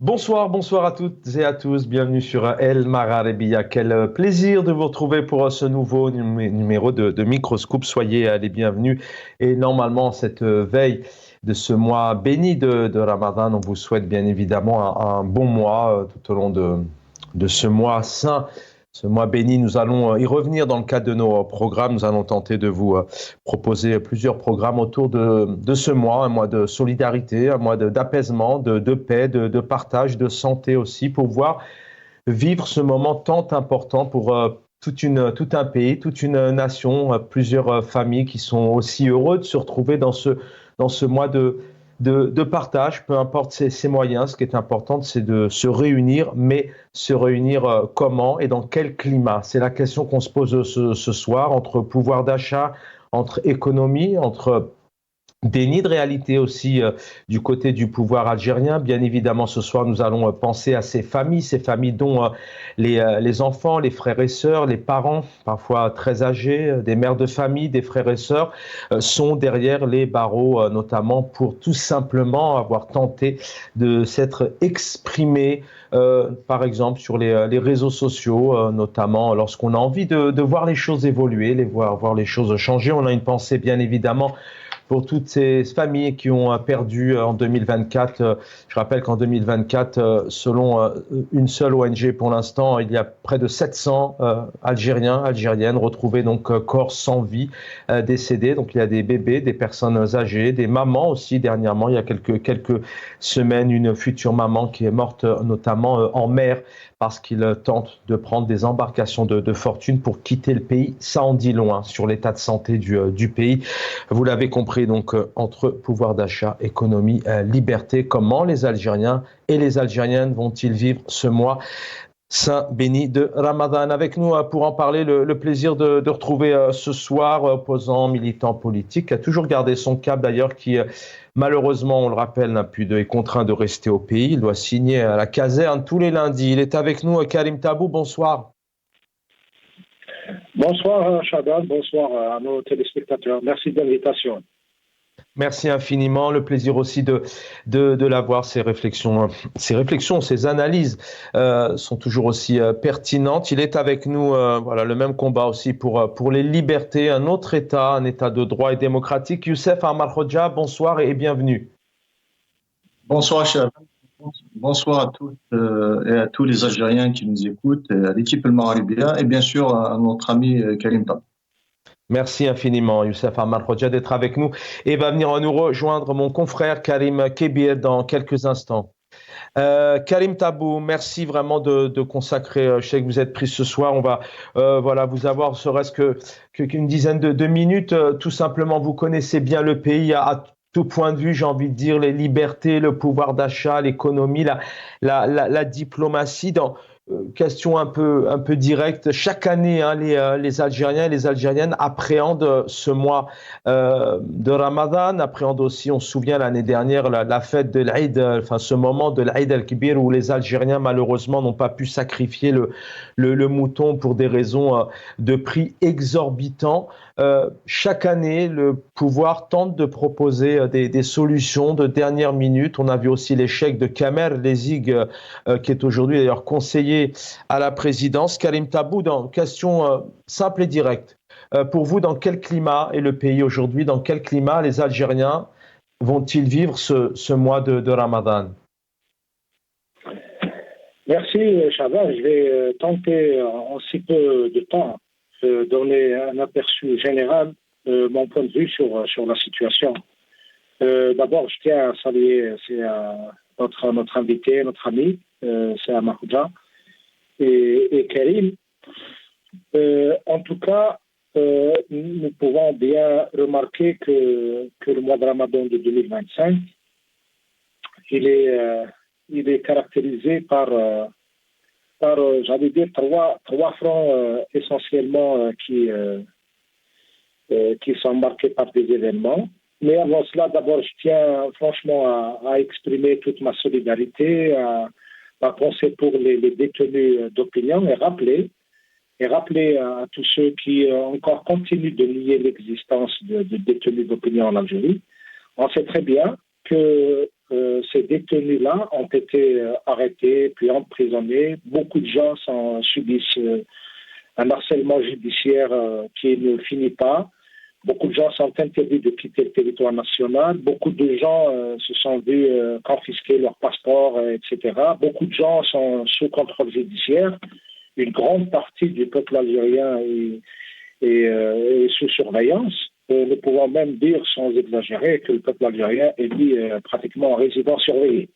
Bonsoir, bonsoir à toutes et à tous. Bienvenue sur El Magharibiya. Quel plaisir de vous retrouver pour ce nouveau numéro de Microscope. Soyez les bienvenus. Et normalement, cette veille de ce mois béni de Ramadan, on vous souhaite bien évidemment un bon mois tout au long de ce mois saint. Ce mois béni, nous allons y revenir dans le cadre de nos programmes. Nous allons tenter de vous proposer plusieurs programmes autour de ce mois, un mois de solidarité, un mois d'apaisement, de paix, de partage, de santé aussi, pour pouvoir vivre ce moment tant important pour tout un pays, toute une nation, plusieurs familles qui sont aussi heureux de se retrouver dans ce mois de partage, peu importe ses moyens. Ce qui est important, c'est de se réunir, mais se réunir comment et dans quel climat? C'est la question qu'on se pose ce soir, entre pouvoir d'achat, entre économie, entre déni de réalité aussi du côté du pouvoir algérien. Bien évidemment, ce soir, nous allons penser à ces familles dont les enfants, les frères et sœurs, les parents, parfois très âgés, des mères de famille, des frères et sœurs, sont derrière les barreaux, notamment pour tout simplement avoir tenté de s'être exprimés, par exemple, sur les réseaux sociaux, notamment lorsqu'on a envie de voir les choses évoluer, voir les choses changer. On a une pensée, bien évidemment, pour toutes ces familles qui ont perdu en 2024. Je rappelle qu'en 2024, selon une seule ONG pour l'instant, il y a près de 700 Algériens, Algériennes retrouvés donc corps sans vie, décédés. Donc il y a des bébés, des personnes âgées, des mamans aussi dernièrement. Il y a quelques semaines, une future maman qui est morte notamment en mer parce qu'il tente de prendre des embarcations de fortune pour quitter le pays. Ça en dit long sur l'état de santé du pays. Vous l'avez compris, donc entre pouvoir d'achat, économie, liberté, comment les Algériens et les Algériennes vont-ils vivre ce mois saint béni de Ramadan? Avec nous pour en parler, le plaisir de retrouver ce soir opposant, militant politique, qui a toujours gardé son cap d'ailleurs, qui malheureusement, on le rappelle, est contraint de rester au pays. Il doit signer à la caserne tous les lundis. Il est avec nous, Karim Tabou, bonsoir. Bonsoir Chadal, bonsoir à nos téléspectateurs. Merci de l'invitation. Merci infiniment. Le plaisir aussi de l'avoir. Ces réflexions, ces analyses sont toujours aussi pertinentes. Il est avec nous, voilà, le même combat aussi pour les libertés, un autre État, un État de droit et démocratique. Youssef Amar Hodja, bonsoir et bienvenue. Bonsoir, cher. Bonsoir à toutes et à tous les Algériens qui nous écoutent, à l'équipe El Magharibiya et bien sûr à notre ami Karim Tab. Merci infiniment, Youssef Amar Hodja, d'être avec nous. Et va venir nous rejoindre mon confrère Karim Kebir dans quelques instants. Karim Tabou, merci vraiment de consacrer, je sais que vous êtes pris ce soir, on va voilà, vous avoir serait-ce qu'une dizaine de minutes, tout simplement. Vous connaissez bien le pays à tout point de vue, j'ai envie de dire, les libertés, le pouvoir d'achat, l'économie, la diplomatie. Question un peu directe. Chaque année, les Algériens et les Algériennes appréhendent ce mois de Ramadan, appréhendent aussi, on se souvient l'année dernière, la fête de l'Aïd, enfin ce moment de l'Aïd al-Kibir où les Algériens malheureusement n'ont pas pu sacrifier le mouton pour des raisons de prix exorbitants. Chaque année, le pouvoir tente de proposer des solutions de dernière minute. On a vu aussi l'échec de Kamer Lezig, qui est aujourd'hui d'ailleurs conseiller à la présidence. Karim Tabou, question simple et directe. Pour vous, dans quel climat est le pays aujourd'hui? Dans quel climat les Algériens vont-ils vivre ce mois de Ramadan? Merci Chadal. Je vais tenter en si peu de temps donner un aperçu général de mon point de vue sur la situation. D'abord, je tiens à saluer notre invité, notre ami, c'est Amar Hodja et Karim. En tout cas, nous pouvons bien remarquer que le mois de Ramadan de 2025, il est caractérisé par j'allais dire, trois fronts essentiellement qui sont marqués par des événements. Mais avant cela, d'abord, je tiens franchement à exprimer toute ma solidarité, à penser pour les détenus d'opinion et rappeler à tous ceux qui encore continuent de nier l'existence de détenus d'opinion en Algérie. On sait très bien que ces détenus-là ont été arrêtés, puis emprisonnés. Beaucoup de gens subissent un harcèlement judiciaire qui ne finit pas. Beaucoup de gens sont interdits de quitter le territoire national. Beaucoup de gens se sont vus confisquer leur passeport, etc. Beaucoup de gens sont sous contrôle judiciaire. Une grande partie du peuple algérien est sous surveillance. Nous pouvons même dire, sans exagérer, que le peuple algérien est mis pratiquement en résidence surveillée.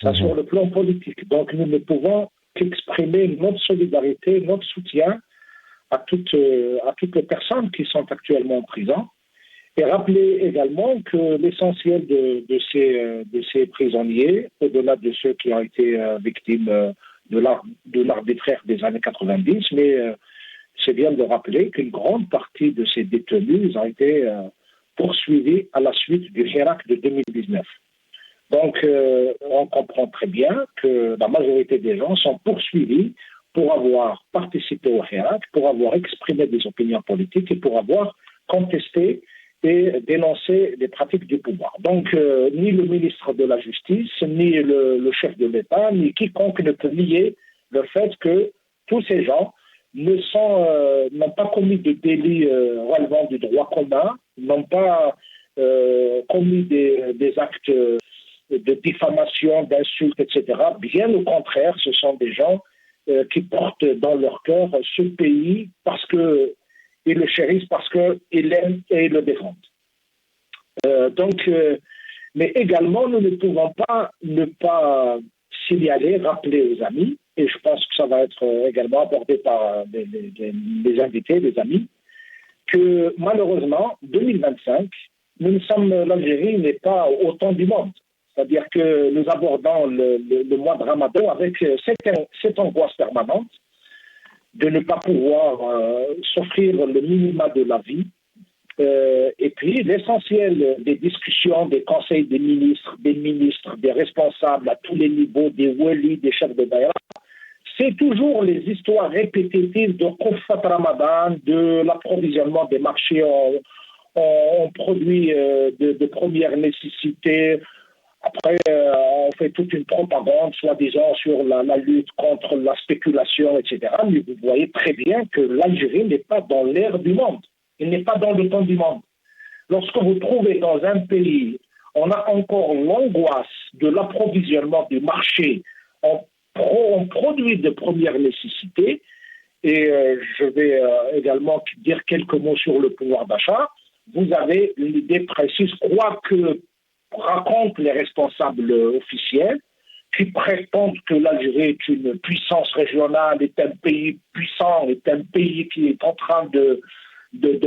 Ça, sur le plan politique. Donc, nous ne pouvons qu'exprimer notre solidarité, notre soutien à toutes les personnes qui sont actuellement en prison, et rappeler également que l'essentiel de ces prisonniers, au-delà de ceux qui ont été victimes de l'arbitraire des années 90, mais c'est bien de rappeler qu'une grande partie de ces détenus ont été poursuivis à la suite du Hirak de 2019. Donc, on comprend très bien que la majorité des gens sont poursuivis pour avoir participé au Hirak, pour avoir exprimé des opinions politiques et pour avoir contesté et dénoncé les pratiques du pouvoir. Donc, ni le ministre de la Justice, ni le chef de l'État, ni quiconque ne peut nier le fait que tous ces gens n'ont pas commis de délits relevant du droit commun, n'ont pas commis des actes de diffamation, d'insultes, etc. Bien au contraire, ce sont des gens qui portent dans leur cœur ce pays parce qu'ils le chérissent, parce qu'ils l'aiment et le défendent. Mais également, nous ne pouvons pas ne pas signaler, rappeler aux amis, et je pense que ça va être également abordé par les invités, les amis, que malheureusement, 2025, l'Algérie n'est pas au temps du monde. C'est-à-dire que nous abordons le mois de Ramadan avec cette angoisse permanente de ne pas pouvoir s'offrir le minimum de la vie. Et puis, l'essentiel des discussions, des conseils des ministres, des responsables à tous les niveaux, des walis, des chefs de daïra, c'est toujours les histoires répétitives de Koufat Ramadan, de l'approvisionnement des marchés en produits de première nécessité. Après, on fait toute une propagande, soi-disant, sur la lutte contre la spéculation, etc. Mais vous voyez très bien que l'Algérie n'est pas dans l'ère du monde. Il n'est pas dans le temps du monde. Lorsque vous trouvez dans un pays, on a encore l'angoisse de l'approvisionnement du marché en produits de première nécessité, et je vais également dire quelques mots sur le pouvoir d'achat, vous avez une idée précise, quoi que racontent les responsables officiels, qui prétendent que l'Algérie est une puissance régionale, est un pays puissant, est un pays qui est en train de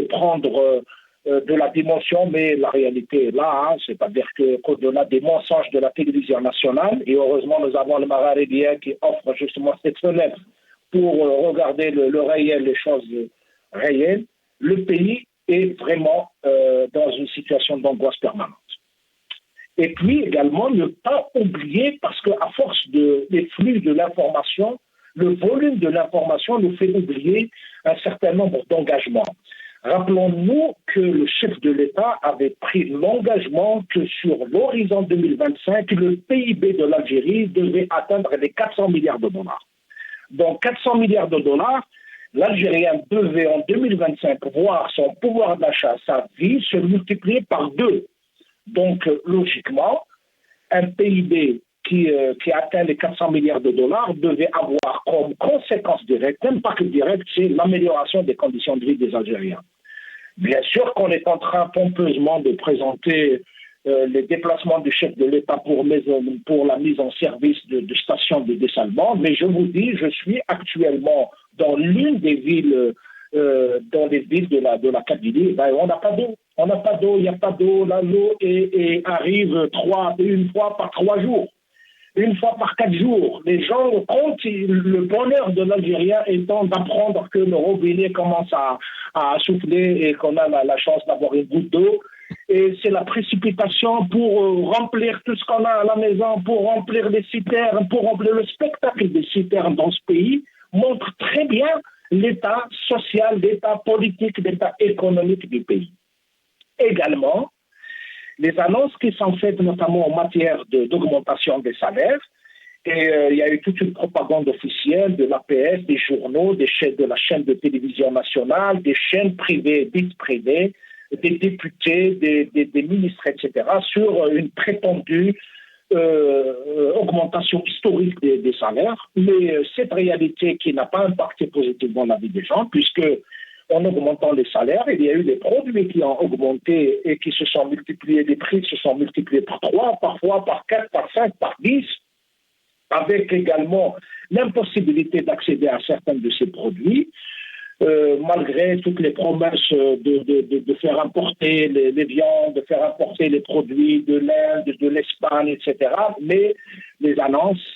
prendre de la dimension, mais la réalité est là, hein, c'est-à-dire qu'au-delà des mensonges de la télévision nationale, et heureusement nous avons le Maghrébien qui offre justement cette fenêtre pour regarder le réel, les choses réelles, le pays est vraiment dans une situation d'angoisse permanente. Et puis également ne pas oublier, parce qu'à force des flux de l'information, le volume de l'information nous fait oublier un certain nombre d'engagements. Rappelons-nous que le chef de l'État avait pris l'engagement que sur l'horizon 2025, le PIB de l'Algérie devait atteindre les 400 milliards de dollars. Donc 400 milliards de dollars, l'Algérien devait en 2025 voir son pouvoir d'achat, sa vie, se multiplier par 2. Donc logiquement, un PIB qui atteint les 400 milliards de dollars devait avoir comme conséquence directe, même pas que directe, c'est l'amélioration des conditions de vie des Algériens. Bien sûr qu'on est en train pompeusement de présenter les déplacements du chef de l'État pour la mise en service de stations de dessalement, mais je vous dis, je suis actuellement dans l'une des villes, dans les villes de la Kabylie, ben, on n'a pas d'eau. On n'a pas d'eau, il n'y a pas d'eau, l'eau arrive une fois par 3 jours. Une fois par 4 jours, les gens comptent le bonheur de l'Algérien étant d'apprendre que le robinet commence à souffler et qu'on a la chance d'avoir une goutte d'eau. Et c'est la précipitation pour remplir tout ce qu'on a à la maison, pour remplir les citernes, pour remplir le spectacle des citernes dans ce pays, montre très bien l'état social, l'état politique, l'état économique du pays. Également, les annonces qui sont faites notamment en matière d'augmentation des salaires. Et il y a eu toute une propagande officielle de l'APS, des journaux, de la chaîne de télévision nationale, des chaînes privées, dites privées, des députés, des ministres, etc., sur une prétendue augmentation historique des salaires. Mais cette réalité qui n'a pas impacté positivement la vie des gens, puisque en augmentant les salaires, il y a eu des produits qui ont augmenté et qui se sont multipliés, les prix se sont multipliés par 3, parfois par 4, par 5, par 10, avec également l'impossibilité d'accéder à certains de ces produits, malgré toutes les promesses de faire importer les viandes, de faire importer les produits de l'Inde, de l'Espagne, etc. Mais les annonces,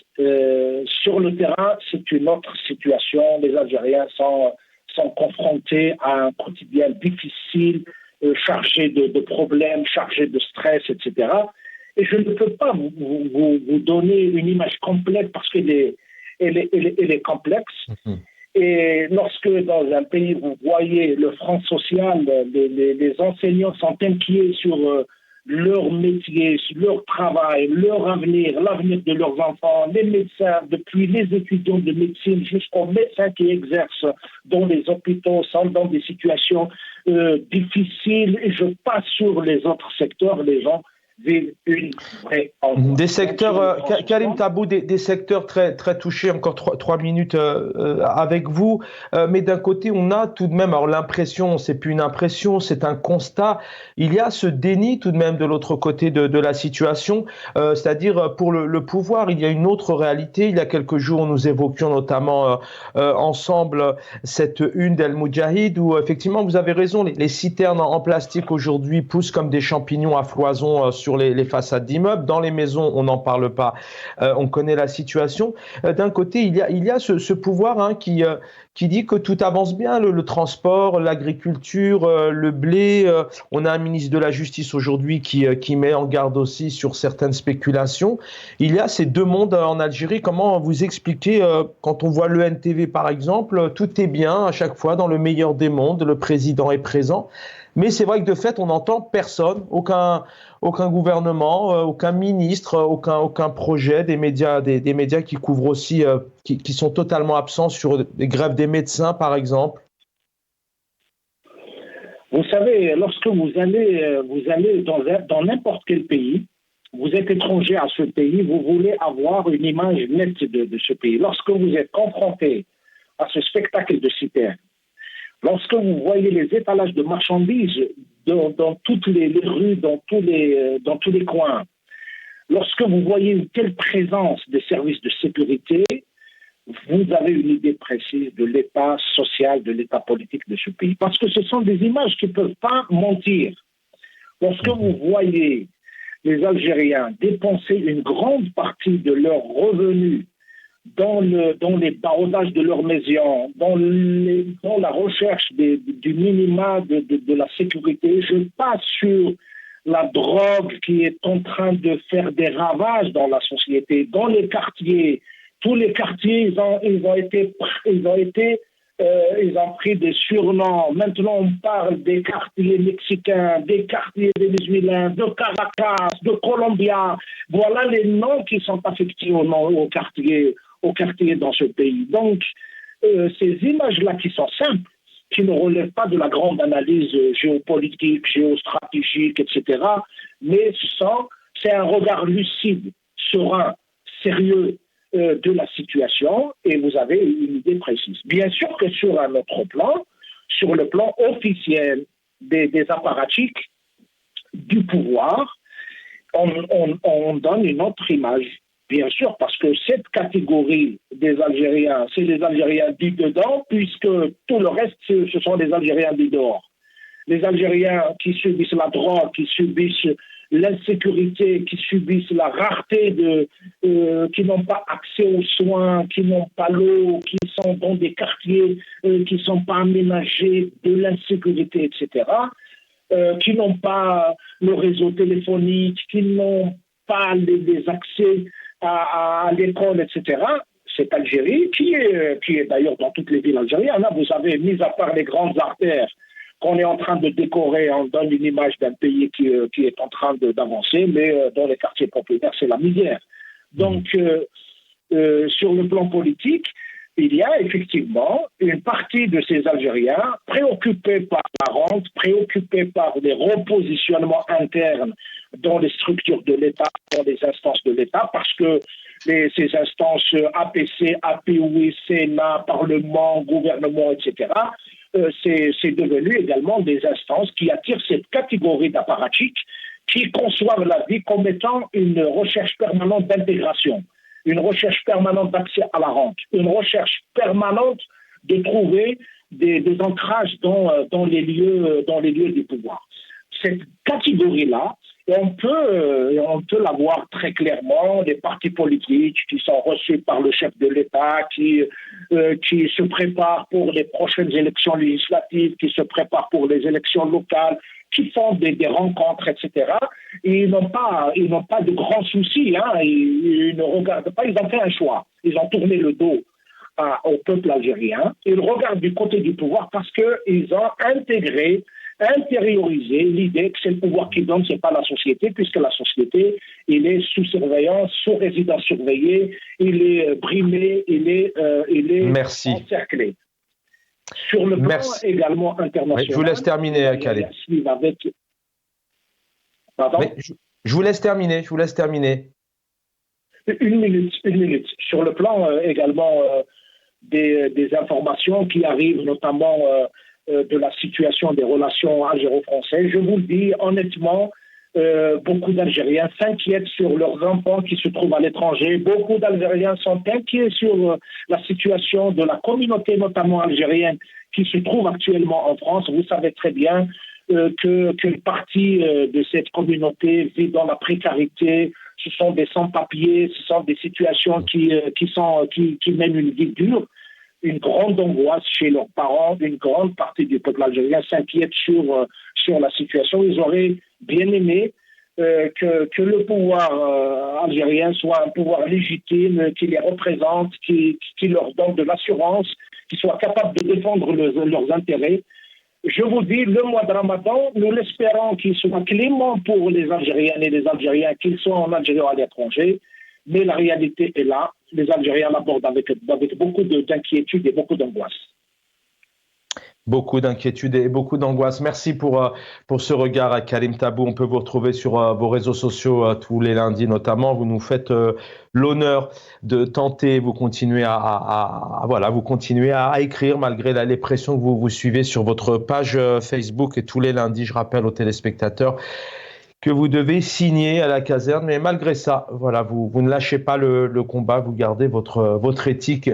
sur le terrain, c'est une autre situation. Les Algériens sont confrontés à un quotidien difficile, chargé de problèmes, chargé de stress, etc. Et je ne peux pas vous donner une image complète parce qu'elle est complexe. Mm-hmm. Et lorsque dans un pays, vous voyez le front social, les enseignants sont inquiets sur leur métier, sur leur travail, leur avenir, l'avenir de leurs enfants, les médecins, depuis les étudiants de médecine jusqu'aux médecins qui exercent dans les hôpitaux, sont dans des situations difficiles. Et je passe sur les autres secteurs, les gens vivent une vraie angoisse. Des secteurs, Karim Tabou, des secteurs très, très touchés, encore 3 minutes avec vous, mais d'un côté on a tout de même, alors l'impression, c'est plus une impression, c'est un constat, il y a ce déni tout de même de l'autre côté de la situation, c'est-à-dire pour le pouvoir, il y a une autre réalité. Il y a quelques jours, nous évoquions notamment ensemble cette une d'El Moudjahid où effectivement vous avez raison, les citernes en plastique aujourd'hui poussent comme des champignons à floison sur les façades d'immeubles. Dans les maisons, on n'en parle pas. On connaît la situation. D'un côté, il y a ce pouvoir qui dit que tout avance bien, le transport, l'agriculture, le blé. On a un ministre de la Justice aujourd'hui qui met en garde aussi sur certaines spéculations. Il y a ces deux mondes en Algérie. Comment vous expliquez, quand on voit l'ENTV par exemple, tout est bien à chaque fois dans le meilleur des mondes, le président est présent. Mais c'est vrai que de fait, on n'entend personne, aucun gouvernement, aucun ministre, aucun projet, des médias qui couvrent aussi, qui sont totalement absents sur les grèves des médecins, par exemple. Vous savez, lorsque vous allez dans n'importe quel pays, vous êtes étranger à ce pays, vous voulez avoir une image nette de ce pays. Lorsque vous êtes confronté à ce spectacle de citernes, lorsque vous voyez les étalages de marchandises dans toutes les rues, dans tous les coins, lorsque vous voyez une telle présence des services de sécurité, vous avez une idée précise de l'état social, de l'état politique de ce pays. Parce que ce sont des images qui ne peuvent pas mentir. Lorsque vous voyez les Algériens dépenser une grande partie de leurs revenus dans les barodages de leur maison, dans la recherche du minima de la sécurité, je passe sur la drogue qui est en train de faire des ravages dans la société, dans les quartiers. Tous les quartiers, ils ont pris des surnoms. Maintenant, on parle des quartiers mexicains, des quartiers vénézuéliens, de Caracas, de Colombia. Voilà les noms qui sont affectés au quartier dans ce pays. Donc, ces images-là qui sont simples, qui ne relèvent pas de la grande analyse géopolitique, géostratégique, etc., mais c'est un regard lucide, serein, sérieux de la situation, et vous avez une idée précise. Bien sûr que sur un autre plan, sur le plan officiel des apparatchiks du pouvoir, on donne une autre image. Bien sûr, parce que cette catégorie des Algériens, c'est les Algériens dits dedans, puisque tout le reste, ce sont les Algériens dits dehors. Les Algériens qui subissent la drogue, qui subissent l'insécurité, qui subissent la rareté, qui n'ont pas accès aux soins, qui n'ont pas l'eau, qui sont dans des quartiers qui ne sont pas aménagés, de l'insécurité, etc., qui n'ont pas le réseau téléphonique, qui n'ont pas les accès à l'école, etc. Cette Algérie, qui est d'ailleurs dans toutes les villes algériennes, vous avez, mis à part les grandes artères, qu'on est en train de décorer, on donne une image d'un pays qui est en train d'avancer, mais dans les quartiers populaires, c'est la misère. Donc, sur le plan politique, il y a effectivement une partie de ces Algériens préoccupés par la rente, préoccupés par des repositionnements internes dans les structures de l'État, dans les instances de l'État, parce que ces instances APC, APOui, Sénat, Parlement, gouvernement, etc., c'est devenu également des instances qui attirent cette catégorie d'apparatchiks qui conçoivent la vie comme étant une recherche permanente d'intégration, une recherche permanente d'accès à la rente, une recherche permanente de trouver des ancrages dans les lieux du pouvoir. Cette catégorie-là, on peut la voir très clairement, les partis politiques qui sont reçus par le chef de l'État, qui se préparent pour les prochaines élections législatives, qui se préparent pour les élections locales, qui font des rencontres, etc. Et ils n'ont pas de grands soucis, ils ne regardent pas, ils ont fait un choix. Ils ont tourné le dos au peuple algérien. Ils regardent du côté du pouvoir parce qu'ils ont intériorisé l'idée que c'est le pouvoir qui donne, c'est pas la société, puisque la société, il est sous surveillance, sous résidence surveillée, il est brimé, il est encerclé. Sur le plan également international. Je vous laisse terminer, Khaled. Pardon ? Je vous laisse terminer. Une minute. Sur le plan également des informations qui arrivent, notamment de la situation des relations algéro-françaises, je vous le dis honnêtement, beaucoup d'Algériens s'inquiètent sur leurs enfants qui se trouvent à l'étranger. Beaucoup d'Algériens sont inquiets sur la situation de la communauté, notamment algérienne, qui se trouve actuellement en France. Vous savez très bien qu'une partie de cette communauté vit dans la précarité. Ce sont des sans-papiers, ce sont des situations qui mènent une vie dure. Une grande angoisse chez leurs parents, une grande partie du peuple algérien s'inquiète sur la situation. Ils auraient bien aimé que le pouvoir algérien soit un pouvoir légitime, qui les représente, qui leur donne de l'assurance, qui soit capable de défendre leurs intérêts. Je vous dis, le mois de Ramadan, nous l'espérons qu'il soit clément pour les Algériennes et les Algériens, qu'ils soient en Algérie ou à l'étranger, mais la réalité est là. Les Algériens l'abordent avec beaucoup d'inquiétude et beaucoup d'angoisse. Beaucoup d'inquiétude et beaucoup d'angoisse. Merci pour ce regard, Karim Tabou. On peut vous retrouver sur vos réseaux sociaux tous les lundis notamment. Vous nous faites l'honneur de tenter, vous continuez à écrire malgré les pressions que vous suivez sur votre page Facebook. Et tous les lundis, je rappelle aux téléspectateurs que vous devez signer à la caserne. Mais malgré ça, voilà, vous ne lâchez pas le combat, vous gardez votre éthique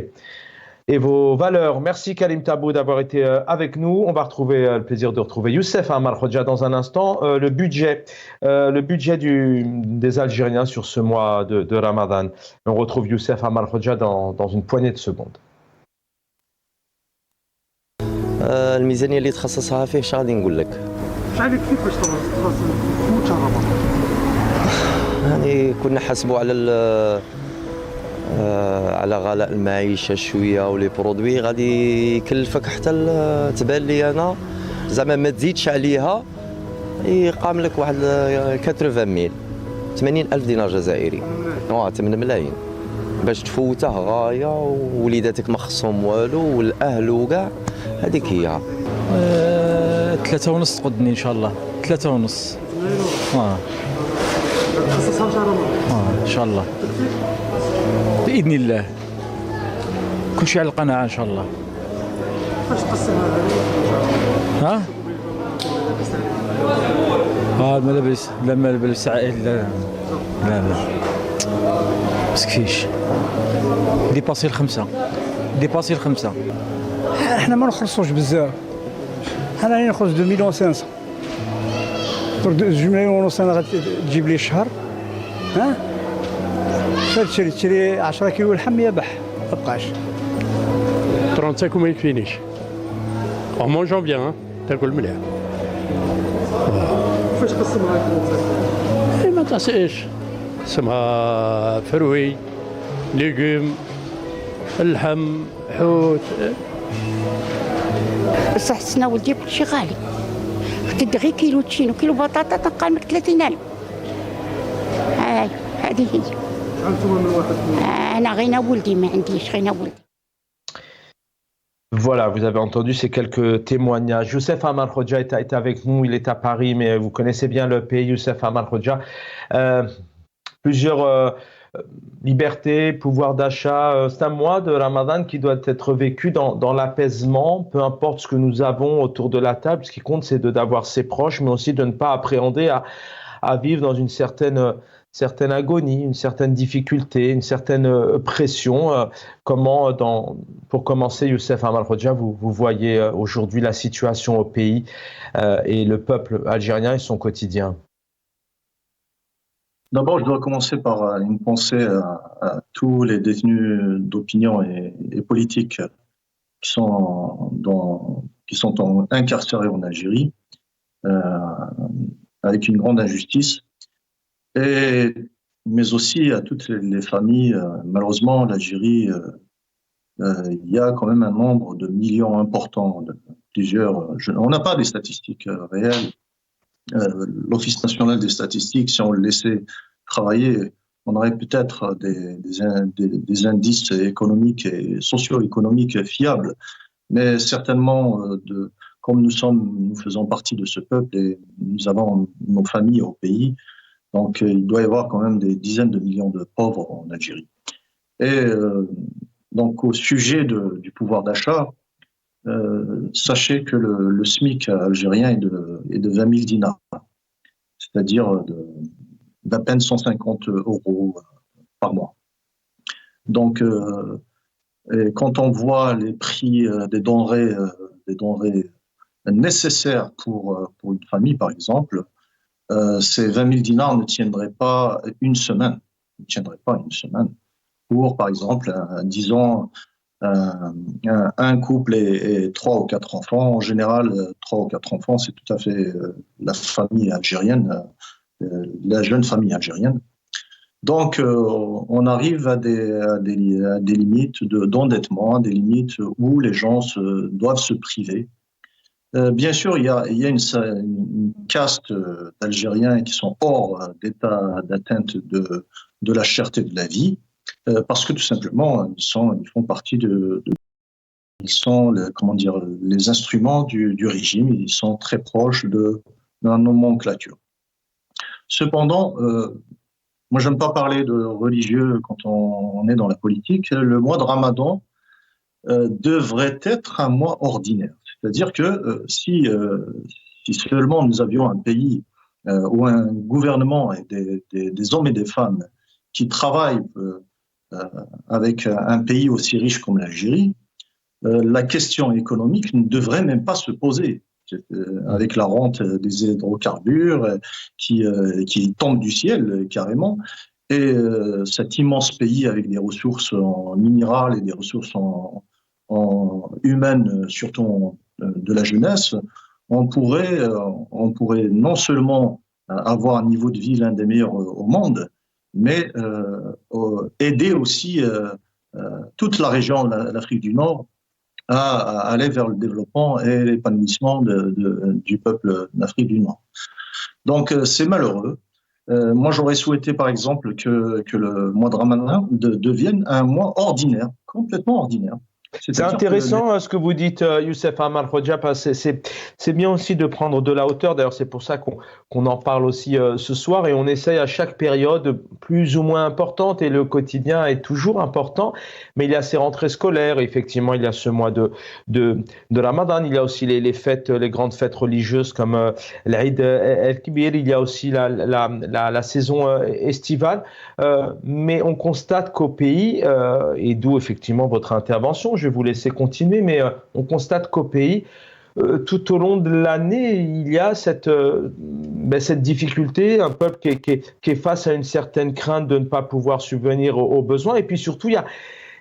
et vos valeurs. Merci Karim Tabou d'avoir été avec nous. On va retrouver le plaisir de retrouver Youssef Amar Khodja dans un instant. Le budget des Algériens sur ce mois de Ramadan. On retrouve Youssef Amar Khodja dans une poignée de secondes. الميزانيه اللي تخصصها فيه اش غادي نقول لك شحال كيفاش تخصص رمضان يعني كنا حاسبوا على غلاء المعيشه شويه ولي برودوي غادي يكلفك حتى تبان لي انا زعما ما تزيدش عليها يقام لك واحد 80,000 دينار جزائري 8 ملايين باش تفوته غايه ووليداتك ما خصهم والو والاهل وكاع هذيك هي 3.5 تقدني ان شاء الله 3.5 خصصها شهر رمضان ان شاء الله باذن الله كل شيء على القناعه ان شاء الله. فاش تقسمها ها الملابس لا الملابس عائلي لا مسكيش ديباسي الخمسه احنا ما نخلصوش بزاف انا نخلص 2,500,000 دونك 2,500,000 انا غتجيب لي الشهر ها تشري 10 كيلو لحم يبح ما بقاش 35 ما يكفينيش en mangeant bien تاكل مليح. كيفاش قسمها ما تقسمش قسمها فروي ليغوم اللحم حوت بصح السنه ولدي كلشي غالي احتد غير كيلو تشين وكيلو بطاطا تنقال لك 30,000. هذه هي. أنا غير ولدي ما عنديش غير ولدي. Voilà, vous avez entendu ces quelques témoignages. Youssef Amal Khoja est avec nous, il est à Paris, mais vous connaissez bien le pays, Youssef Amal Khoja. Plusieurs libertés, pouvoir d'achat. C'est un mois de Ramadan qui doit être vécu dans l'apaisement, peu importe ce que nous avons autour de la table. Ce qui compte, c'est d'avoir ses proches, mais aussi de ne pas appréhender à vivre dans une certaine agonie, une certaine difficulté, une certaine pression. Comment, pour commencer, Youssef Amal Khoja, vous voyez aujourd'hui la situation au pays et le peuple algérien et son quotidien? D'abord, je dois commencer par une pensée à tous les détenus d'opinion et politiques qui sont incarcérés en Algérie, avec une grande injustice. Mais aussi à toutes les familles. Malheureusement, l'Algérie, il y a quand même un nombre de millions important, on n'a pas des statistiques réelles. L'Office national des statistiques, si on le laissait travailler, on aurait peut-être des indices économiques et socio-économiques fiables. Mais certainement, comme nous faisons partie de ce peuple et nous avons nos familles au pays, donc, il doit y avoir quand même des dizaines de millions de pauvres en Algérie. Et donc, au sujet du pouvoir d'achat, sachez que le SMIC algérien est de 20 000 dinars, c'est-à-dire d'à peine 150 € par mois. Donc, et quand on voit les prix des denrées nécessaires pour une famille, par exemple, ces 20 000 dinars ne tiendraient pas une semaine. Pour, par exemple, disons, un couple et 3 ou 4 enfants. En général, 3 ou 4 enfants, c'est tout à fait la famille algérienne, la jeune famille algérienne. Donc, on arrive à des limites d'endettement, des limites où les gens doivent se priver. Bien sûr, il y a une caste d'Algériens qui sont hors d'état d'atteinte de la cherté de la vie, parce que tout simplement, ils font partie ils sont les instruments du régime, ils sont très proches de la nomenclature. Cependant, moi, j'aime pas parler de religieux quand on est dans la politique. Le mois de Ramadan devrait être un mois ordinaire. C'est-à-dire que si seulement nous avions un pays ou un gouvernement et des hommes et des femmes qui travaillent avec un pays aussi riche comme l'Algérie, la question économique ne devrait même pas se poser. Avec la rente des hydrocarbures qui tombe du ciel carrément, et cet immense pays avec des ressources en minérales et des ressources en humaines, surtout de la jeunesse, on pourrait non seulement avoir un niveau de vie l'un des meilleurs au monde, mais aider aussi toute la région, l'Afrique du Nord, à aller vers le développement et l'épanouissement du peuple d'Afrique du Nord. Donc c'est malheureux. Moi j'aurais souhaité par exemple que le mois de Ramadan devienne un mois ordinaire, complètement ordinaire. C'est intéressant ce que vous dites, Youssef Amal Khoja, parce que c'est bien aussi de prendre de la hauteur. D'ailleurs, c'est pour ça qu'on en parle aussi ce soir, et on essaye à chaque période plus ou moins importante, et le quotidien est toujours important. Mais il y a ces rentrées scolaires, effectivement, il y a ce mois de Ramadan, il y a aussi les fêtes, les grandes fêtes religieuses comme l'Aïd el-Kibir, il y a aussi la saison estivale. Mais on constate qu'au pays, et d'où effectivement votre intervention, je vais vous laisser continuer, mais on constate qu'au pays, tout au long de l'année, il y a cette difficulté, un peuple qui est face à une certaine crainte de ne pas pouvoir subvenir aux besoins, et puis surtout, il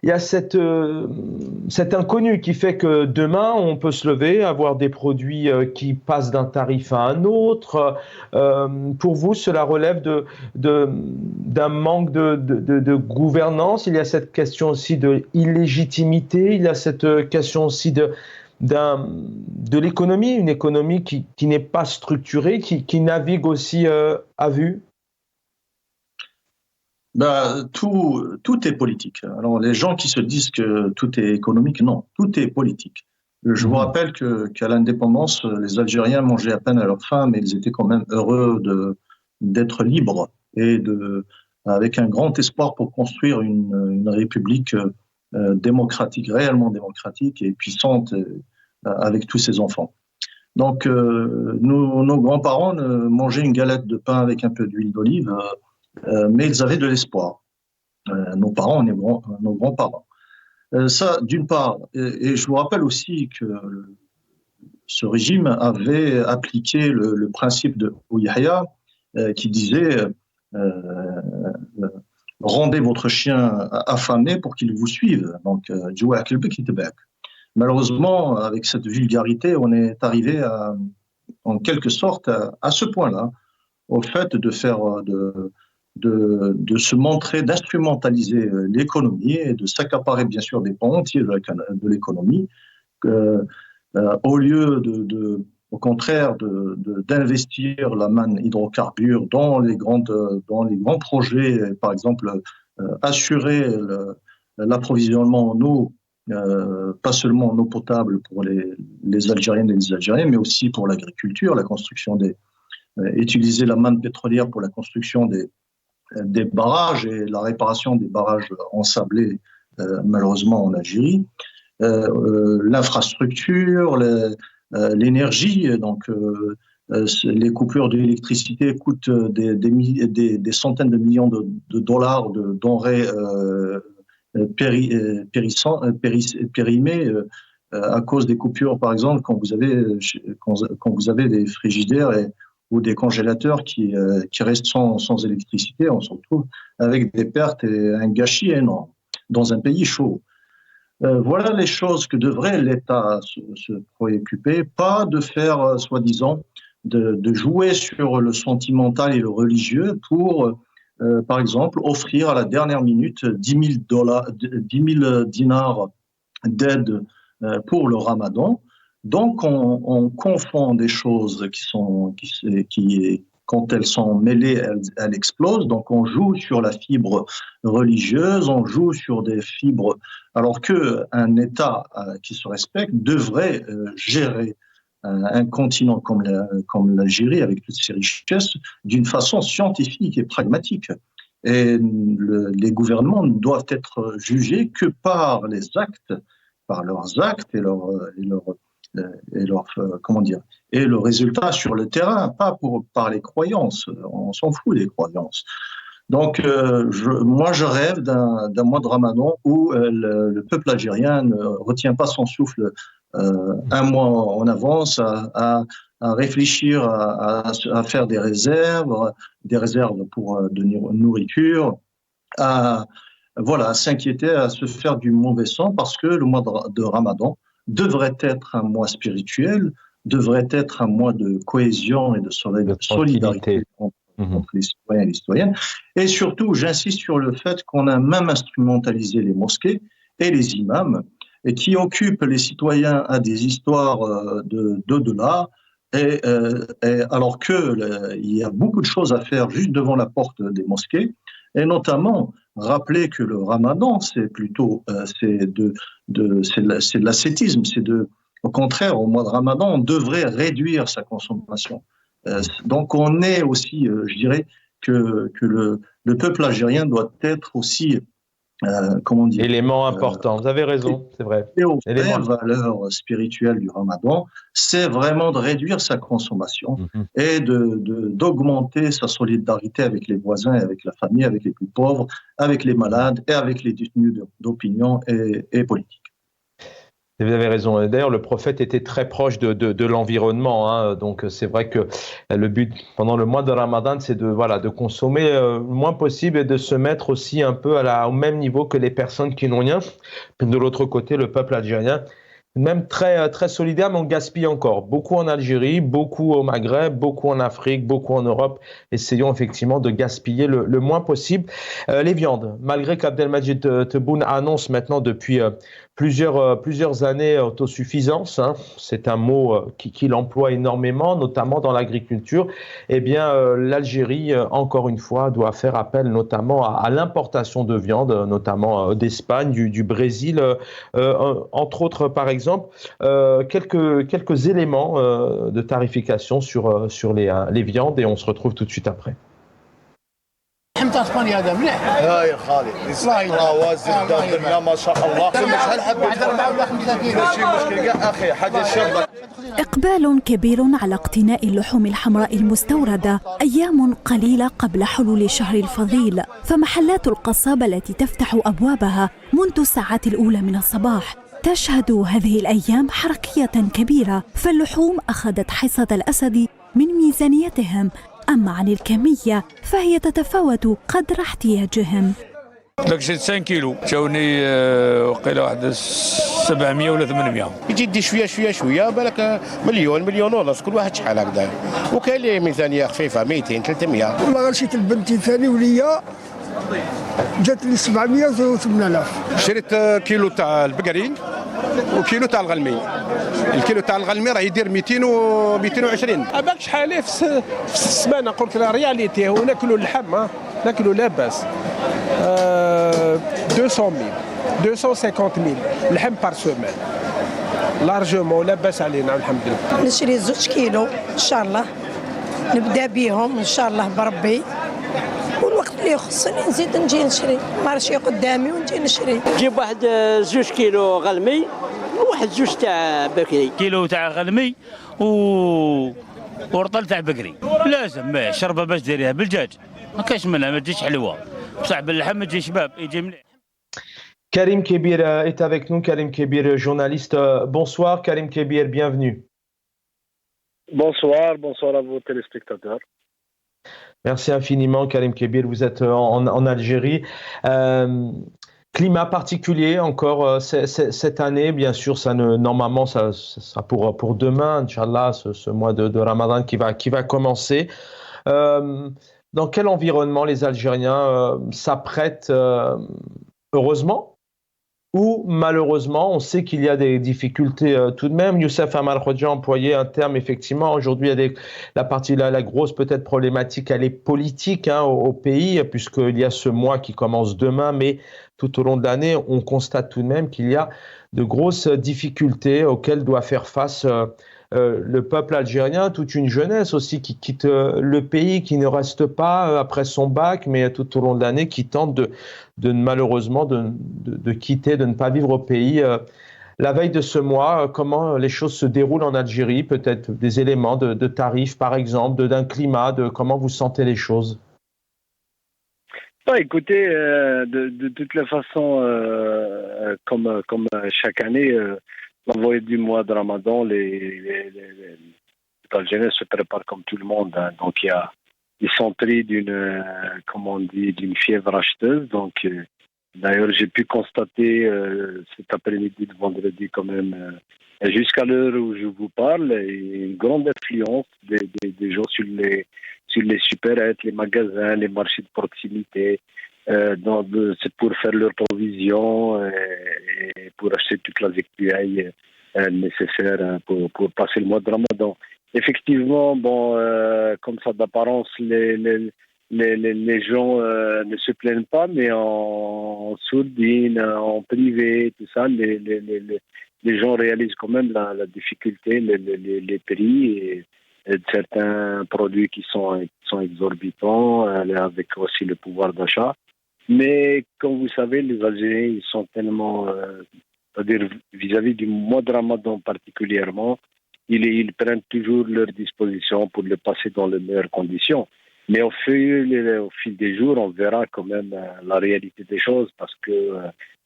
y a cet inconnu qui fait que demain, on peut se lever, avoir des produits qui passent d'un tarif à un autre. Pour vous, cela relève d'un manque de gouvernance. Il y a cette question aussi de illégitimité. Il y a cette question aussi de l'économie, une économie qui n'est pas structurée, qui navigue aussi à vue? Tout est politique. Alors, les gens qui se disent que tout est économique, non, tout est politique. Je vous rappelle qu'à l'indépendance, les Algériens mangeaient à peine à leur faim, mais ils étaient quand même heureux d'être libres et avec un grand espoir pour construire une république démocratique, réellement démocratique et puissante avec tous ses enfants. Donc, nos grands-parents mangeaient une galette de pain avec un peu d'huile d'olive, mais ils avaient de l'espoir. Nos parents, nos grands-parents. Ça, d'une part, et je vous rappelle aussi que ce régime avait appliqué le principe de Yahya qui disait rendez votre chien affamé pour qu'il vous suive. Donc, malheureusement, avec cette vulgarité, on est arrivé en quelque sorte à ce point-là, au fait de faire de se montrer, d'instrumentaliser l'économie et de s'accaparer bien sûr des pans entiers de l'économie, au lieu au contraire d'investir la manne hydrocarbures dans les grands projets, par exemple assurer l'approvisionnement en eau, pas seulement en eau potable pour les Algériennes et les Algériens, mais aussi pour l'agriculture, la construction utiliser la manne pétrolière pour la construction des barrages et la réparation des barrages ensablés malheureusement en Algérie, l'infrastructure, l'énergie, donc les coupures d'électricité coûtent des centaines de millions de dollars de denrées périmées à cause des coupures, par exemple, quand vous avez des frigidaires ou des congélateurs qui restent sans électricité, on se retrouve avec des pertes et un gâchis énorme dans un pays chaud. Voilà les choses que devrait l'État se préoccuper, pas de faire, soi-disant, de jouer sur le sentimental et le religieux pour, par exemple, offrir à la dernière minute 10 000 dinars d'aide pour le Ramadan. Donc, on confond des choses qui quand elles sont mêlées, elles explosent. Donc, on joue sur la fibre religieuse, on joue sur des fibres, alors qu'un État qui se respecte devrait gérer un continent comme l'Algérie, avec toutes ses richesses, d'une façon scientifique et pragmatique. Et les gouvernements ne doivent être jugés que par leurs actes et le résultat sur le terrain, pas par les croyances. On s'en fout des croyances. Donc, moi, je rêve d'un mois de Ramadan où le peuple algérien ne retient pas son souffle un mois en avance, à réfléchir, à faire des réserves pour de nourriture, à s'inquiéter, à se faire du mauvais sang, parce que le mois de Ramadan devrait être un mois spirituel, devrait être un mois de cohésion et de solidarité entre les citoyens et les citoyennes. Et surtout, j'insiste sur le fait qu'on a même instrumentalisé les mosquées et les imams, et qui occupent les citoyens à des histoires d'au-delà, alors qu'il y a beaucoup de choses à faire juste devant la porte des mosquées, et notamment rappeler que le Ramadan, c'est plutôt de l'ascétisme, au contraire, au mois de Ramadan, on devrait réduire sa consommation. Donc on est aussi, je dirais, que le peuple algérien doit être aussi, élément important. Vous avez raison, c'est vrai. Et aux vraies valeurs spirituelles du Ramadan, c'est vraiment de réduire sa consommation et d'augmenter sa solidarité avec les voisins, avec la famille, avec les plus pauvres, avec les malades et avec les détenus d'opinion et politiques. Vous avez raison. D'ailleurs, le prophète était très proche de l'environnement. Hein. Donc, c'est vrai que le but pendant le mois de Ramadan, c'est de consommer le moins possible et de se mettre aussi un peu au même niveau que les personnes qui n'ont rien. De l'autre côté, le peuple algérien même très, très solidaire, mais on gaspille encore. Beaucoup en Algérie, beaucoup au Maghreb, beaucoup en Afrique, beaucoup en Europe. Essayons effectivement de gaspiller le moins possible. Les viandes, malgré qu'Abdelmajid Tebboune annonce maintenant depuis plusieurs années autosuffisance, hein, c'est un mot qu'il emploie énormément, notamment dans l'agriculture, eh bien l'Algérie, encore une fois, doit faire appel notamment à l'importation de viande, notamment d'Espagne, du Brésil, entre autres par exemple, quelques éléments de tarification sur les viandes, et on se retrouve tout de suite après. حمت اسبانيا هذا مليح هاي يا خالي راه زبده درنا ما شاء الله شحال حبيت ماشي مشكل كاع اخي حاجه شابه. إقبال كبير على اقتناء اللحوم الحمراء المستوردة أيام قليلة قبل حلول شهر الفضيل، فمحلات القصابة التي تفتح أبوابها منذ الساعات الأولى من الصباح تشهد هذه الأيام حركية كبيرة، فاللحوم أخذت حصة الأسد من ميزانيتهم، أما عن الكمية فهي تتفاوت قدر احتياجهم. لك شريت 5 كيلو جاوني وقيله واحد 700 ولا 800. يجي شويه بالك مليون ونص كل واحد شحال هكذا، وكاين لي ميزانيه خفيفه 200 300. والله غير شريت لبنتي ثاني وليا جات لي 700 و 8000. شريت كيلو تاع البقري وكيلو تاع الغلمي. الكيلو تاع الغلمي راه يدير 200 و 220. باك شحال في السمانه قلت لها رياليتي وناكلوا اللحم ناكلوا لاباس 250,000 لحم بار سومان لارجومون لاباس علينا الحمد لله. نشري 2 كيلو ان شاء الله، نبدا بهم ان شاء الله بربي، والوقت اللي يخصني نزيد نجي نشري، مارشي قدامي ونجي نشري. جيب واحد 2 كيلو غلمي وواحد 2 تاع بكري، كيلو تاع غلمي ورطل تاع بكري. لازم شربه باش ديريها بالدجاج، ما كاش منها ما تجيش حلوه، بصح باللحم ما تجيش شباب يجي مليح. Karim Kebir est avec nous. Karim Kebir, journaliste. Bonsoir Karim Kebir, bienvenue. Bonsoir à vos téléspectateurs. Merci infiniment Karim Kebir, vous êtes en Algérie. Climat particulier encore cette année, bien sûr, normalement ça sera pour demain, Inch'Allah, ce mois de Ramadan qui va commencer. Dans quel environnement les Algériens s'apprêtent, heureusement ou malheureusement? On sait qu'il y a des difficultés tout de même. Youssef Amal Khodja employait un terme, effectivement. Aujourd'hui, il y a la grosse peut-être problématique, elle est politique au pays, puisqu'il y a ce mois qui commence demain, mais tout au long de l'année, on constate tout de même qu'il y a de grosses difficultés auxquelles doit faire face le peuple algérien, toute une jeunesse aussi qui quitte le pays, qui ne reste pas après son bac, mais tout au long de l'année qui tente malheureusement de quitter, de ne pas vivre au pays. La veille de ce mois, comment les choses se déroulent en Algérie? Peut-être des éléments de tarifs par exemple, d'un climat, comment vous sentez les choses? Écoutez, de toutes les façons, comme chaque année, l'envoyé du mois de Ramadan, les Algériens se préparent comme tout le monde. Donc ils sont pris d'une fièvre acheteuse. Donc d'ailleurs, j'ai pu constater cet après-midi de vendredi quand même, jusqu'à l'heure où je vous parle, une grande influence des gens sur les supérettes, les magasins, les marchés de proximité. C'est pour faire leurs provisions et pour acheter toute la victuaille nécessaire pour passer le mois de Ramadan. Effectivement, comme ça d'apparence, les gens ne se plaignent pas, mais en sourdine, en privé, tout ça, les gens réalisent quand même la difficulté, les prix et certains produits qui sont exorbitants, avec aussi le pouvoir d'achat. Mais comme vous savez, les Algériens, ils sont tellement, c'est-à-dire vis-à-vis du mois de Ramadan particulièrement, ils prennent toujours leurs dispositions pour le passer dans les meilleures conditions. Mais au fil des jours, on verra quand même la réalité des choses, parce que,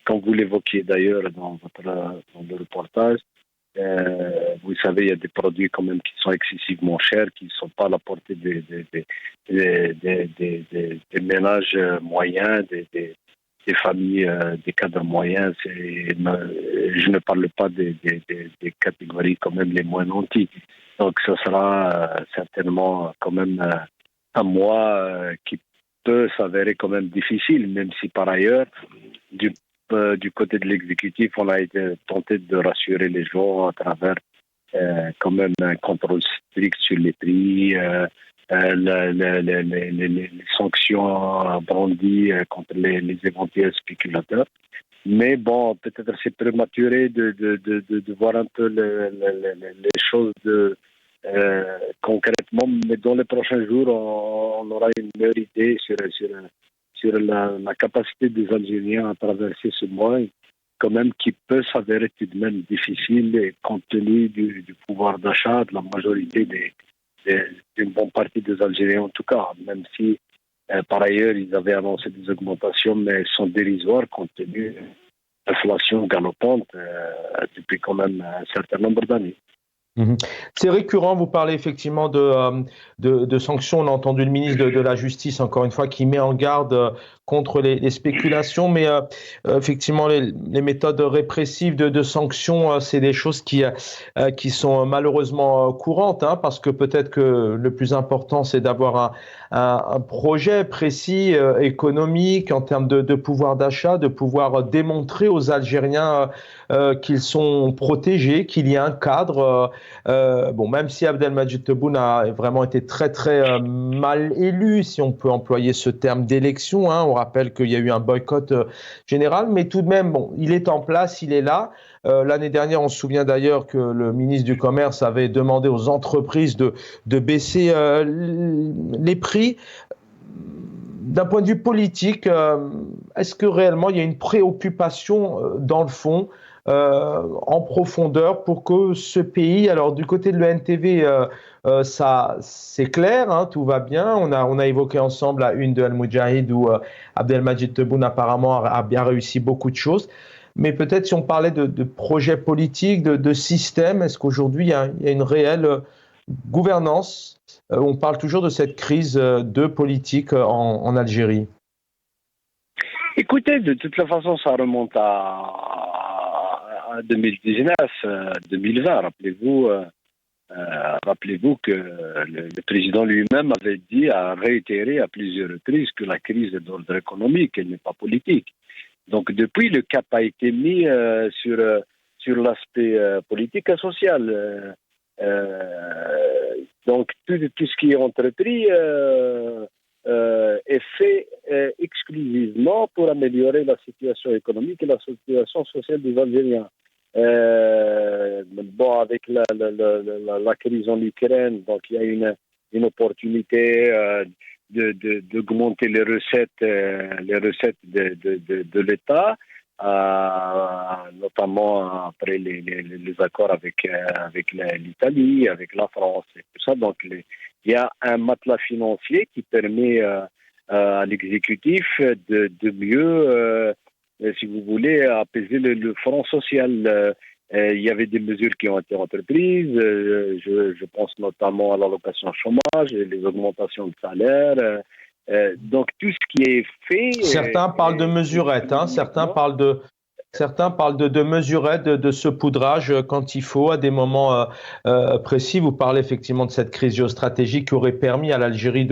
comme vous l'évoquiez d'ailleurs dans le reportage, vous savez, il y a des produits quand même qui sont excessivement chers, qui ne sont pas à la portée des ménages moyens, des familles, des cadres moyens. je ne parle pas des catégories quand même les moins nantis. Donc ce sera certainement quand même un mois qui peut s'avérer quand même difficile, même si par ailleurs, du côté de l'exécutif, on a été tenté de rassurer les gens à travers quand même un contrôle strict sur les prix, les sanctions brandies contre les éventuels spéculateurs. Mais bon, peut-être c'est prématuré de voir un peu les choses concrètement, mais dans les prochains jours, on aura une meilleure idée sur la capacité des Algériens à traverser ce mois, quand même qui peut s'avérer tout de même difficile compte tenu du pouvoir d'achat de la majorité d'une bonne partie des Algériens en tout cas, même si par ailleurs ils avaient annoncé des augmentations mais elles sont dérisoires compte tenu de l'inflation galopante depuis quand même un certain nombre d'années. C'est récurrent, vous parlez effectivement de sanctions. On a entendu le ministre de la Justice, encore une fois, qui met en garde contre les spéculations, mais effectivement, les méthodes répressives de sanctions, c'est des choses qui sont malheureusement courantes, hein, parce que peut-être que le plus important, c'est d'avoir un projet précis, économique, en termes de pouvoir d'achat, de pouvoir démontrer aux Algériens qu'ils sont protégés, qu'il y a un cadre. Même si Abdelmadjid Tebboune a vraiment été très très mal élu, si on peut employer ce terme d'élection, hein, on rappelle qu'il y a eu un boycott général, mais tout de même, il est en place, il est là. L'année dernière, on se souvient d'ailleurs que le ministre du Commerce avait demandé aux entreprises de baisser les prix. D'un point de vue politique, est-ce que réellement il y a une préoccupation dans le fond en profondeur pour que ce pays, alors du côté de l'ENTV, ça c'est clair, hein, tout va bien. On a évoqué ensemble la une de Al Moudjahid où Abdelmadjid Tebboune apparemment a bien réussi beaucoup de choses. Mais peut-être si on parlait de projets politiques, de système, est-ce qu'aujourd'hui il y a une réelle gouvernance? On parle toujours de cette crise de politique en Algérie. Écoutez, de toute façon, ça remonte à 2019, 2020. Rappelez-vous que le président lui-même avait a réitéré à plusieurs reprises que la crise est d'ordre économique, elle n'est pas politique. Donc depuis, le cap a été mis sur l'aspect politique et social. Donc tout ce qui est entrepris est fait exclusivement pour améliorer la situation économique et la situation sociale des Algériens. Avec la crise en Ukraine, donc il y a une opportunité d'augmenter les recettes de l'État, notamment après les accords avec l'Italie, avec la France et tout ça. Donc il y a un matelas financier qui permet à l'exécutif de mieux, si vous voulez, apaiser le front social. Il y avait des mesures qui ont été entreprises. Je pense notamment à l'allocation chômage, les augmentations de salaire. Donc tout ce qui est fait. Certains parlent de mesurettes, hein, certains parlent de mesurettes, de saupoudrage quand il faut, à des moments précis. Vous parlez effectivement de cette crise géostratégique qui aurait permis à l'Algérie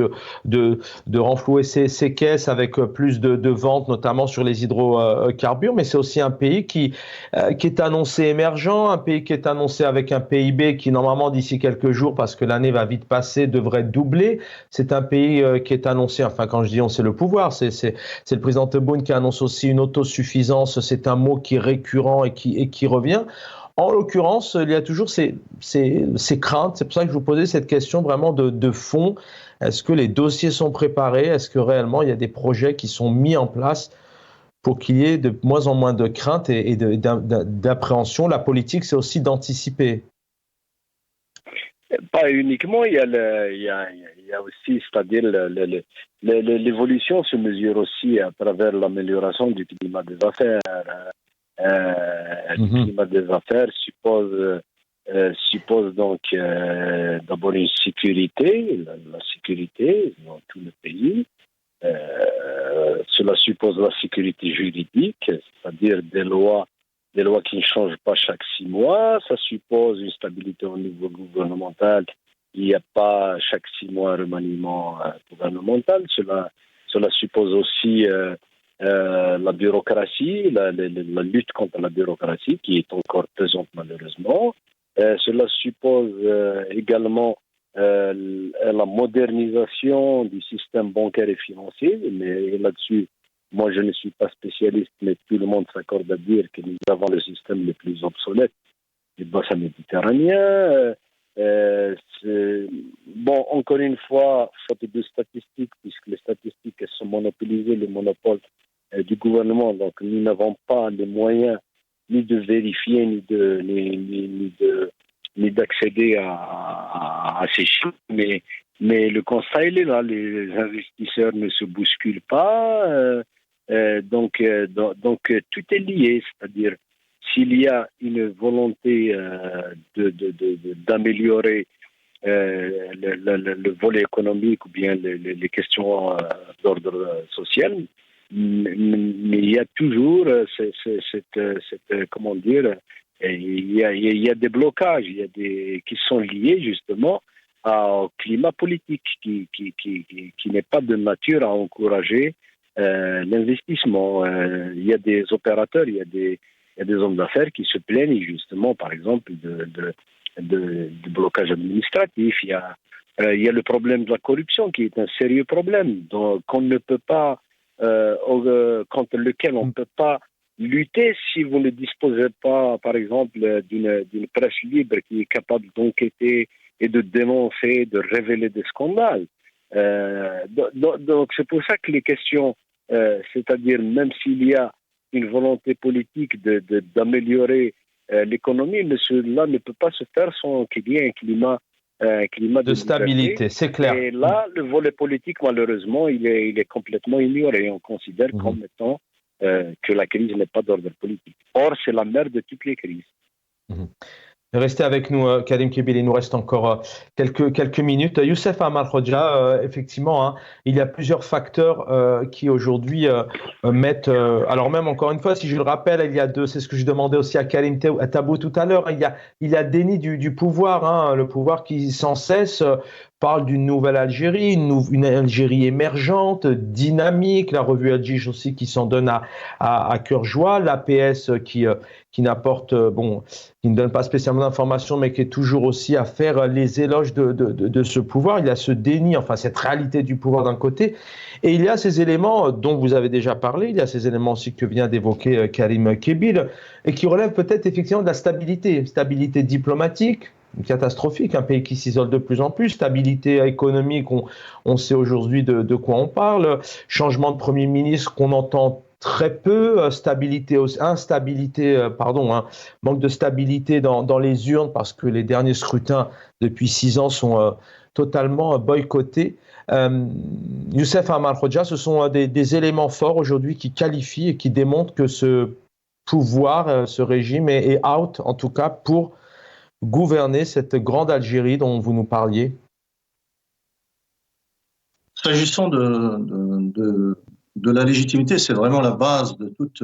de renflouer ses caisses avec plus de ventes, notamment sur les hydrocarbures. Mais c'est aussi un pays qui est annoncé émergent, un pays qui est annoncé avec un PIB qui, normalement, d'ici quelques jours, parce que l'année va vite passer, devrait doubler. C'est un pays qui est annoncé, enfin, quand je dis on, c'est le pouvoir. C'est le président Tebboune qui annonce aussi une autosuffisance. C'est un mot qui est récurrent et qui revient. En l'occurrence, il y a toujours ces craintes. C'est pour ça que je vous posais cette question vraiment de fond. Est-ce que les dossiers sont préparés? Est-ce que réellement il y a des projets qui sont mis en place pour qu'il y ait de moins en moins de craintes et d'appréhension? La politique, c'est aussi d'anticiper. Pas uniquement, il y a aussi, c'est-à-dire l'évolution se mesure aussi à travers l'amélioration du climat des affaires. Le climat des affaires suppose donc d'abord une sécurité, la sécurité dans tout le pays. Cela suppose la sécurité juridique, c'est-à-dire des lois des lois qui ne changent pas chaque 6 mois. Ça suppose une stabilité au niveau gouvernemental. Il n'y a pas chaque 6 mois un remaniement gouvernemental. Cela suppose aussi la bureaucratie, la lutte contre la bureaucratie qui est encore présente malheureusement. Cela suppose également la modernisation du système bancaire et financier, mais là-dessus, moi je ne suis pas spécialiste, mais tout le monde s'accorde à dire que nous avons le système le plus obsolète du bassin méditerranéen. Bon, encore une fois, faute de statistiques, puisque les statistiques elles sont monopolisées, le monopole du gouvernement, donc nous n'avons pas les moyens ni de vérifier, ni d'accéder à ces chiffres, mais le constat il est là, les investisseurs ne se bousculent pas, donc tout est lié, c'est-à-dire s'il y a une volonté d'améliorer le volet économique ou bien les questions d'ordre social, mais il y a toujours cette comment dire, il y a des blocages, qui sont liés justement au climat politique qui n'est pas de nature à encourager l'investissement. Il y a des opérateurs, il y a des hommes d'affaires qui se plaignent justement, par exemple, de blocage administratif. Il y a le problème de la corruption qui est un sérieux problème qu'on ne peut pas contre lequel on ne peut pas lutter si vous ne disposez pas, par exemple, d'une presse libre qui est capable d'enquêter et de dénoncer, de révéler des scandales. Donc c'est pour ça que les questions, c'est-à-dire même s'il y a une volonté politique d'améliorer l'économie, mais cela ne peut pas se faire sans qu'il y ait un climat de stabilité, c'est clair. Et là, le volet politique, malheureusement, il est complètement ignoré. On considère comme étant que la crise n'est pas d'ordre politique. Or, c'est la mère de toutes les crises. Restez avec nous, Karim Kébili, il nous reste encore quelques minutes. Youssef Amar Khoja, effectivement, il y a plusieurs facteurs qui aujourd'hui mettent... alors même, encore une fois, si je le rappelle, il y a deux, c'est ce que je demandais aussi à Karim Tabou tout à l'heure, il y a déni du pouvoir, le pouvoir qui sans cesse parle d'une nouvelle Algérie, une Algérie émergente, dynamique, la revue Adjich aussi qui s'en donne à cœur joie, l'APS qui n'apporte, qui ne donne pas spécialement d'informations, mais qui est toujours aussi à faire les éloges de ce pouvoir. Il y a ce déni, enfin cette réalité du pouvoir d'un côté, et il y a ces éléments dont vous avez déjà parlé, il y a ces éléments aussi que vient d'évoquer Karim Kébili, et qui relèvent peut-être effectivement de la stabilité diplomatique, catastrophique, un pays qui s'isole de plus en plus, stabilité économique, on sait aujourd'hui de quoi on parle, changement de Premier ministre qu'on entend très peu, manque de stabilité dans les urnes parce que les derniers scrutins depuis 6 ans sont totalement boycottés. Youssef Amar Khoja, ce sont des éléments forts aujourd'hui qui qualifient et qui démontrent que ce pouvoir, ce régime est out, en tout cas pour gouverner cette grande Algérie dont vous nous parliez. S'agissant de la légitimité, c'est vraiment la base de toutes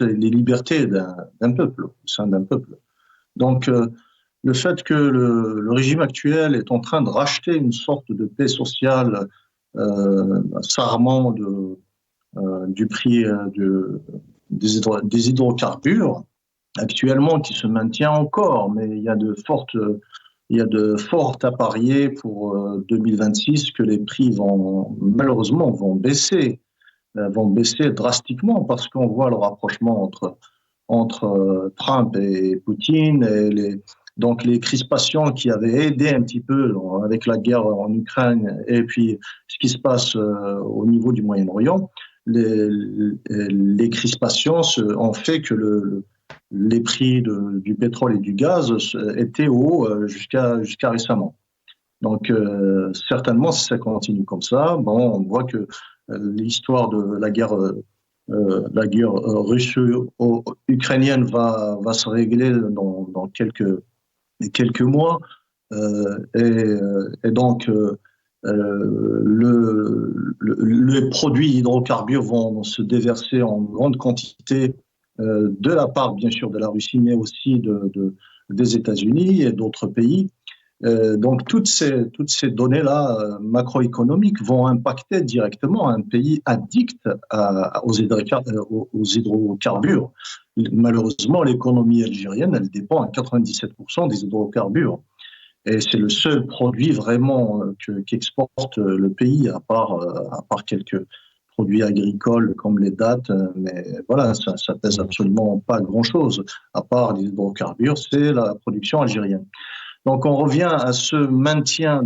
les libertés d'un peuple, au sein d'un peuple. Donc, le fait que le régime actuel est en train de racheter une sorte de paix sociale s'armant du prix des hydrocarbures, actuellement, qui se maintient encore, mais il y a de fortes à parier pour 2026 que les prix malheureusement vont baisser drastiquement parce qu'on voit le rapprochement entre Trump et Poutine et donc les crispations qui avaient aidé un petit peu avec la guerre en Ukraine et puis ce qui se passe au niveau du Moyen-Orient, les crispations ont fait que les prix du pétrole et du gaz étaient hauts jusqu'à récemment. Donc, certainement, si ça continue comme ça, on voit que l'histoire de la guerre russo-ukrainienne va se régler dans quelques mois. Et donc, les produits hydrocarbures vont se déverser en grande quantité de la part, bien sûr, de la Russie, mais aussi des États-Unis et d'autres pays. Donc, toutes ces données-là macroéconomiques vont impacter directement un pays addict aux hydrocarbures. Malheureusement, l'économie algérienne, elle dépend à 97% des hydrocarbures. Et c'est le seul produit vraiment qu'exporte le pays, à part quelques produits agricoles comme les dattes, mais voilà, ça pèse absolument pas grand-chose. À part les hydrocarbures, c'est la production algérienne. Donc on revient à ce maintien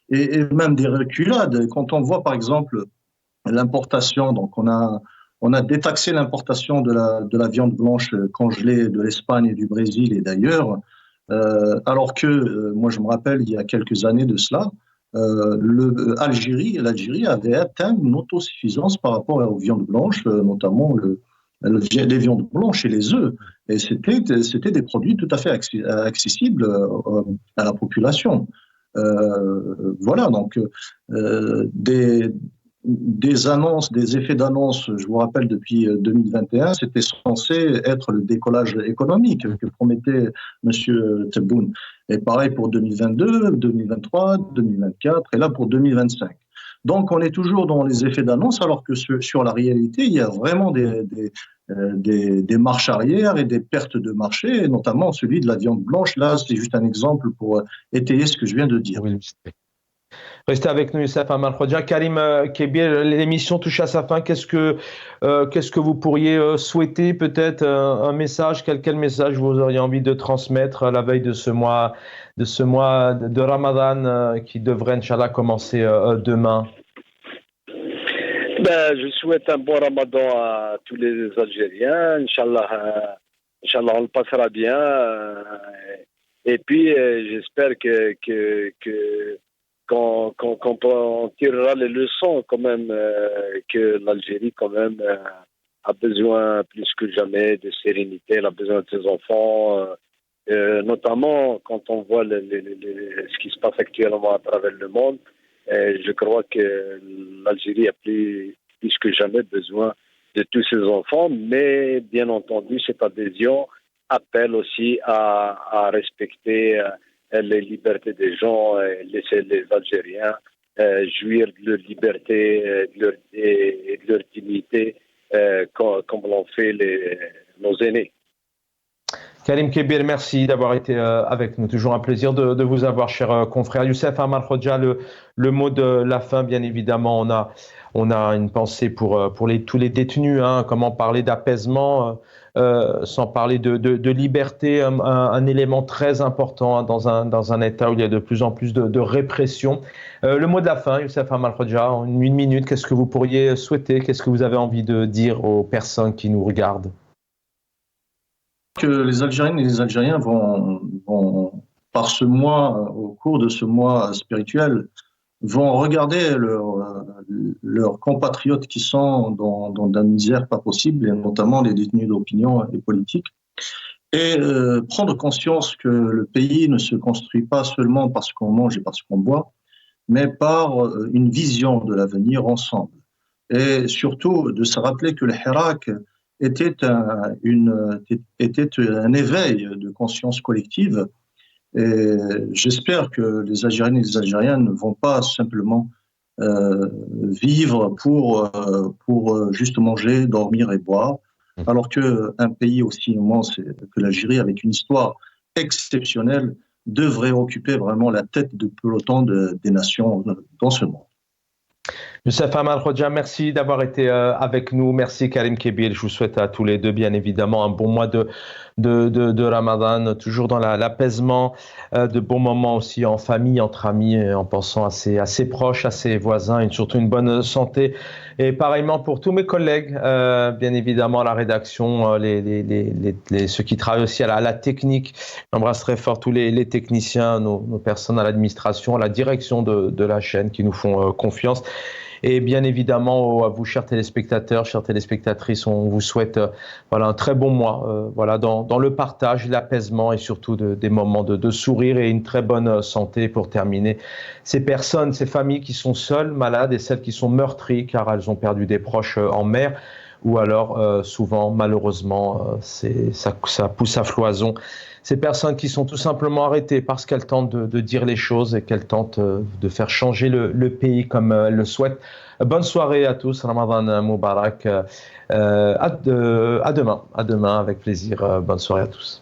et même des reculades. Quand on voit par exemple l'importation, donc on a détaxé l'importation de la viande blanche congelée de l'Espagne et du Brésil et d'ailleurs, alors que moi je me rappelle il y a quelques années de cela, l'Algérie avait atteint une autosuffisance par rapport aux viandes blanches, notamment les viandes blanches et les œufs. Et c'était des produits tout à fait accessibles à la population. Voilà, donc des annonces, des effets d'annonce, je vous rappelle, depuis 2021, c'était censé être le décollage économique que promettait M. Tebboune. Et pareil pour 2022, 2023, 2024 et là pour 2025. Donc on est toujours dans les effets d'annonce alors que sur la réalité, il y a vraiment des marches arrière et des pertes de marché, et notamment celui de la viande blanche. Là, c'est juste un exemple pour étayer ce que je viens de dire. Oui. Restez avec nous, Youssef Amal Khodja. Karim Kebir, l'émission touche à sa fin. Qu'est-ce que vous pourriez souhaiter, peut-être un message, quel message vous auriez envie de transmettre à la veille de ce mois de Ramadan qui devrait, Inch'Allah, commencer demain? Je souhaite un bon Ramadan à tous les Algériens. Inch'Allah, on le passera bien. Et puis, j'espère qu'on tirera les leçons quand même, que l'Algérie quand même a besoin plus que jamais de sérénité, elle a besoin de ses enfants, notamment quand on voit ce qui se passe actuellement à travers le monde. Je crois que l'Algérie a plus que jamais besoin de tous ses enfants, mais bien entendu cette adhésion appelle aussi à respecter les libertés des gens, laisser les Algériens jouir de leur liberté et de leur dignité comme l'ont fait nos aînés. Karim Kebir, merci d'avoir été avec nous. Toujours un plaisir de vous avoir, cher confrère. Youssef Amal Khodja, le mot de la fin, bien évidemment. On a une pensée pour tous les détenus. Comment parler d'apaisement sans parler de liberté, un élément très important dans un État où il y a de plus en plus de répression. Le mot de la fin, Youssef Amal Khodja, en une minute, qu'est-ce que vous pourriez souhaiter? Qu'est-ce que vous avez envie de dire aux personnes qui nous regardent? Que les Algériennes et les Algériens vont par ce mois, au cours de ce mois spirituel, vont regarder leurs compatriotes qui sont dans la misère pas possible, et notamment les détenus d'opinion et politiques, et prendre conscience que le pays ne se construit pas seulement parce qu'on mange et parce qu'on boit, mais par une vision de l'avenir ensemble. Et surtout de se rappeler que le Hirak était un éveil de conscience collective. Et j'espère que les Algériennes et les Algériens ne vont pas simplement vivre pour juste manger, dormir et boire, alors qu'un pays aussi immense que l'Algérie, avec une histoire exceptionnelle, devrait occuper vraiment la tête de peloton des nations dans ce monde. Youssef Amal Khodja, merci d'avoir été avec nous. Merci Karim Kebir. Je vous souhaite à tous les deux, bien évidemment, un bon mois de Ramadan, toujours dans l'apaisement, de bons moments aussi en famille, entre amis, en pensant à ses proches, à ses voisins, et surtout une bonne santé. Et pareillement pour tous mes collègues, bien évidemment, à la rédaction, ceux qui travaillent aussi à la technique. J'embrasse très fort tous les techniciens, nos personnes à l'administration, à la direction de la chaîne qui nous font confiance. Et bien évidemment, à vous, chers téléspectateurs, chères téléspectatrices, on vous souhaite un très bon mois dans le partage, l'apaisement et surtout des moments de sourire et une très bonne santé pour terminer. Ces personnes, ces familles qui sont seules, malades et celles qui sont meurtries car elles ont perdu des proches en mer, ou alors souvent, malheureusement, ça pousse à floison. Ces personnes qui sont tout simplement arrêtées parce qu'elles tentent de dire les choses et qu'elles tentent de faire changer le pays comme elles le souhaitent. Bonne soirée à tous, Ramadan Moubarak. À demain avec plaisir. Bonne soirée à tous.